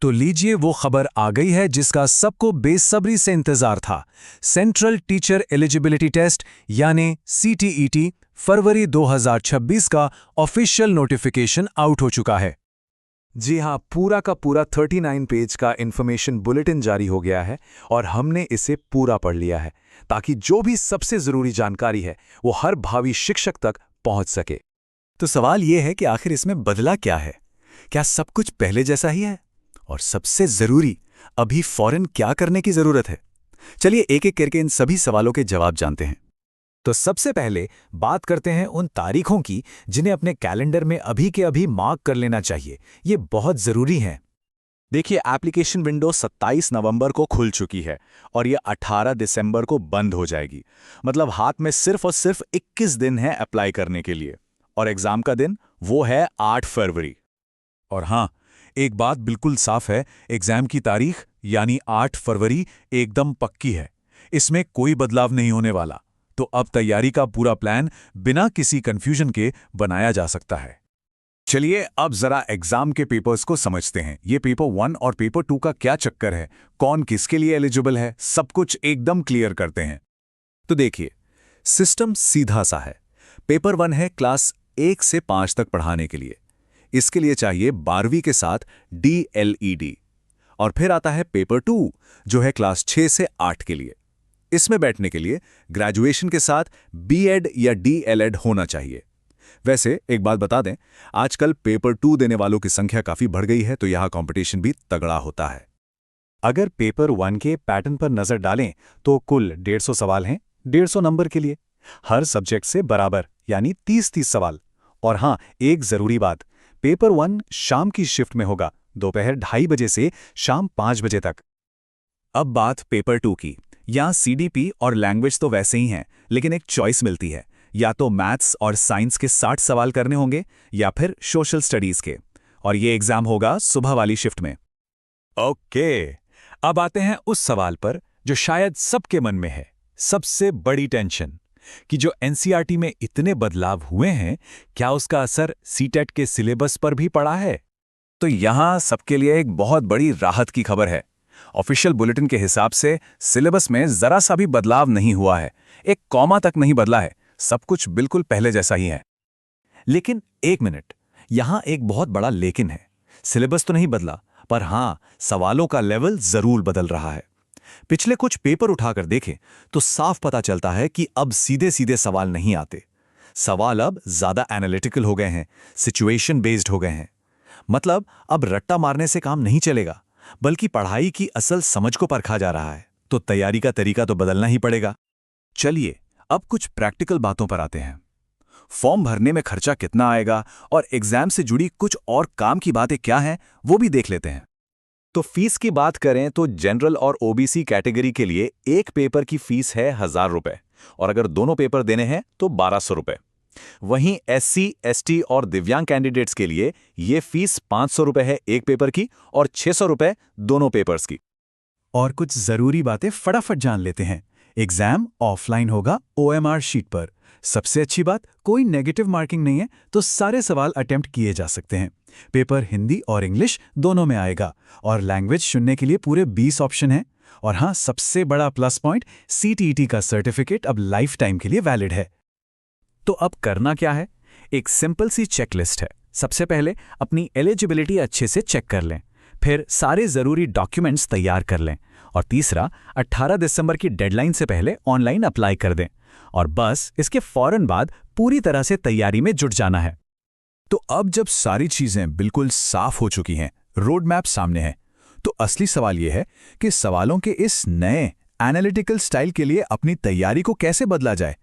तो लीजिए वो खबर आ गई है जिसका सबको बेसब्री से इंतजार था। सेंट्रल टीचर एलिजिबिलिटी टेस्ट यानी CTET फरवरी 2026 का ऑफिशियल नोटिफिकेशन आउट हो चुका है। जी हाँ, पूरा का पूरा 39 पेज का इन्फॉर्मेशन बुलेटिन जारी हो गया है और हमने इसे पूरा पढ़ लिया है ताकि जो भी सबसे ज़रूरी जानकारी है वो हर भावी शिक्षक तक पहुंच सके। तो सवाल ये है कि आखिर इसमें बदला क्या है? क्या सब कुछ पहले जैसा ही है? और सबसे ज़रूरी, अभी फौरन क्या करने की ज़रूरत है? चलिए एक एक करके इन सभी सवालों के जवाब जानते हैं। तो सबसे पहले बात करते हैं उन तारीखों की जिन्हें अपने कैलेंडर में अभी के अभी मार्क कर लेना चाहिए। ये बहुत ज़रूरी हैं। देखिए, एप्लीकेशन विंडो 27 नवंबर को खुल चुकी है और ये 18 दिसंबर को बंद हो जाएगी। मतलब हाथ में सिर्फ और सिर्फ 21 दिन है अप्लाई करने के लिए। और एग्ज़ाम का दिन वो है 8 फरवरी। और हाँ, एक बात बिल्कुल साफ है, एग्जाम की तारीख यानी 8 फरवरी एकदम पक्की है। इसमें कोई बदलाव नहीं होने वाला। तो अब तैयारी का पूरा प्लान बिना किसी कंफ्यूजन के बनाया जा सकता है। चलिए अब जरा एग्जाम के पेपर्स को समझते हैं। ये पेपर 1 और पेपर 2 का क्या चक्कर है, कौन किसके लिए एलिजिबल है, सब कुछ एकदम क्लियर करते हैं। तो देखिए, सिस्टम सीधा सा है। पेपर 1 है क्लास 1 से 5 तक पढ़ाने के लिए। इसके लिए चाहिए 12वीं के साथ DLED। और फिर आता है पेपर 2 जो है क्लास 6 से 8 के लिए। इसमें बैठने के लिए ग्रेजुएशन के साथ B.Ed या DLED होना चाहिए। वैसे एक बात बता दें, आजकल पेपर 2 देने वालों की संख्या काफी बढ़ गई है, तो यहां कंपटीशन भी तगड़ा होता है। अगर पेपर 1 के पैटर्न पर नजर डालें तो कुल 150 सवाल हैं 150 नंबर के लिए, हर सब्जेक्ट से बराबर यानी 30-30 सवाल। और हां, एक जरूरी बात, पेपर 1 शाम की शिफ्ट में होगा, दोपहर 2:30 बजे से शाम 5 बजे तक। अब बात पेपर 2 की। यहां CDP और लैंग्वेज तो वैसे ही हैं, लेकिन एक चॉइस मिलती है। या तो मैथ्स और साइंस के 60 सवाल करने होंगे या फिर सोशल स्टडीज के। और ये एग्जाम होगा सुबह वाली शिफ्ट में। ओके, अब आते हैं उस सवाल पर जो शायद सबके मन में है, सबसे बड़ी टेंशन, कि जो NCERT में इतने बदलाव हुए हैं, क्या उसका असर CTET के सिलेबस पर भी पड़ा है? तो यहां सबके लिए एक बहुत बड़ी राहत की खबर है। ऑफिशियल बुलेटिन के हिसाब से सिलेबस में जरा सा भी बदलाव नहीं हुआ है, एक कॉमा तक नहीं बदला है, सब कुछ बिल्कुल पहले जैसा ही है। लेकिन एक मिनट, यहां एक बहुत बड़ा लेकिन है। सिलेबस तो नहीं बदला, पर हां, सवालों का लेवल जरूर बदल रहा है। पिछले कुछ पेपर उठाकर देखें तो साफ पता चलता है कि अब सीधे सीधे सवाल नहीं आते। सवाल अब ज्यादा एनालिटिकल हो गए हैं, सिचुएशन बेस्ड हो गए हैं। मतलब अब रट्टा मारने से काम नहीं चलेगा, बल्कि पढ़ाई की असल समझ को परखा जा रहा है। तो तैयारी का तरीका तो बदलना ही पड़ेगा। चलिए अब कुछ प्रैक्टिकल बातों पर आते हैं। फॉर्म भरने में खर्चा कितना आएगा और एग्जाम से जुड़ी कुछ और काम की बातें क्या हैं, वो भी देख लेते हैं। तो फीस की बात करें तो जनरल और OBC कैटेगरी के लिए एक पेपर की फीस है 1000 रुपए, और अगर दोनों पेपर देने हैं तो 1200 रुपए। वहीं SC, ST और दिव्यांग कैंडिडेट्स के लिए ये फीस 500 रुपए है एक पेपर की और 600 रुपए दोनों पेपर्स की। और कुछ जरूरी बातें फटाफट जान लेते हैं। एग्जाम ऑफलाइन होगा OMR शीट पर। सबसे अच्छी बात, कोई नेगेटिव मार्किंग नहीं है, तो सारे सवाल अटेम्प्ट किए जा सकते हैं। पेपर हिंदी और इंग्लिश दोनों में आएगा और लैंग्वेज चुनने के लिए पूरे 20 ऑप्शन हैं। और हाँ, सबसे बड़ा प्लस पॉइंट, CTET का सर्टिफिकेट अब लाइफ टाइम के लिए वैलिड है। तो अब करना क्या है? एक सिंपल सी चेकलिस्ट है। सबसे पहले अपनी एलिजिबिलिटी अच्छे से चेक कर लें, फिर सारे ज़रूरी डॉक्यूमेंट्स तैयार कर लें, और तीसरा 18 दिसंबर की डेडलाइन से पहले ऑनलाइन अप्लाई कर दें। और बस इसके फौरन बाद पूरी तरह से तैयारी में जुट जाना है। तो अब जब सारी चीजें बिल्कुल साफ हो चुकी हैं, रोड मैप सामने है, तो असली सवाल यह है कि सवालों के इस नए एनालिटिकल स्टाइल के लिए अपनी तैयारी को कैसे बदला जाए।